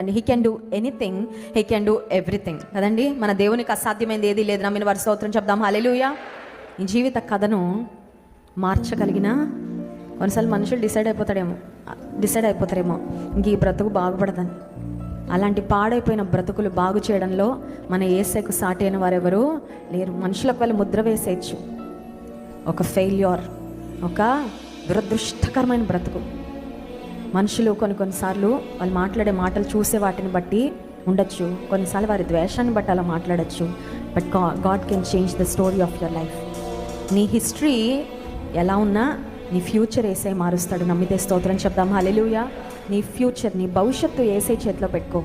And he can do anything, he can do everything కదండి. మన దేవునికి అసాధ్యమైనది ఏది లేదు. నమ్మిన వారి స్తోత్రం చెప్దాం. హల్లెలూయా. ఈ జీవిత కథను మార్చగలిగిన కొన్నిసార్లు మనుషులు డిసైడ్ అయిపోతారేమో ఇంక ఈ బ్రతుకు బాగుపడదని. అలాంటి పాడైపోయిన బ్రతుకులు బాగు చేయడంలో మన యేసయ్యకు సాటి అయిన వారెవరు లేరు. మనుషులకు వాళ్ళు ముద్ర వేసేయచ్చు. ఒక ఫెయిల్యూర్, ఒక దురదృష్టకరమైన బ్రతుకు. మనుషులు కొన్నిసార్లు వాళ్ళు మాట్లాడే మాటలు చూసే వాటిని బట్టి ఉండొచ్చు, కొన్నిసార్లు వారి ద్వేషాన్ని బట్టి అలా మాట్లాడచ్చు. But God can change the story of your life. నీ హిస్టరీ ఎలా ఉన్నా నీ ఫ్యూచర్ యేసయ్య మారుస్తాడు. నమ్మితే స్తోత్రం చెప్దాం. హల్లెలూయా. నీ ఫ్యూచర్, నీ భవిష్యత్తు యేసయ్య చేతిలో పెట్టుకో.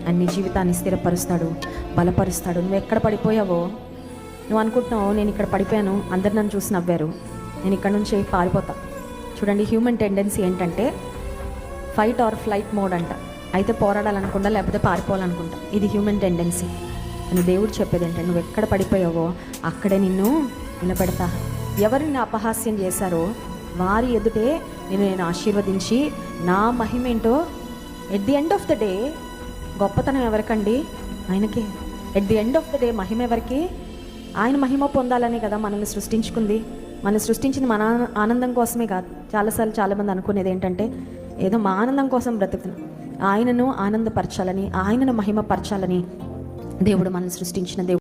అండ్ నీ జీవితాన్ని స్థిరపరుస్తాడు, బలపరుస్తాడు. నువ్వు ఎక్కడ పడిపోయావో, నువ్వు అనుకుంటున్నావు నేను ఇక్కడ పడిపోయాను, అందరు నన్ను చూసి నవ్వారు, నేను ఇక్కడ నుంచి పారిపోతా. చూడండి, హ్యూమన్ టెండెన్సీ ఏంటంటే ఫైట్ ఆర్ ఫ్లైట్ మోడ్ అంట. అయితే పోరాడాలనుకుంటా, లేకపోతే పారిపోవాలనుకుంటా. ఇది హ్యూమన్ టెండెన్సీ. అని దేవుడు చెప్పేది ఏంటంటే నువ్వు ఎక్కడ పడిపోయావో అక్కడే నిన్ను నిలబెడతా. ఎవరు నిన్ను అపహాస్యం చేశారో వారి ఎదుటే నేను ఆశీర్వదించి నా మహిమ ఏంటో at the end of the day, గొప్పతనం ఎవరికండి? ఆయనకే. At the end of the day మహిమ ఎవరికి? ఆయన మహిమ పొందాలనే కదా మనల్ని సృష్టించుకుంది. మనల్ని సృష్టించింది మన ఆనందం కోసమే కాదు. చాలాసార్లు చాలామంది అనుకునేది ఏంటంటే ఏదో మా ఆనందం కోసం బ్రతుకుతున్నాం. ఆయనను ఆనందపరచాలని, ఆయనను మహిమపరచాలని దేవుడు మనల్ని సృష్టించిన దేవుడు.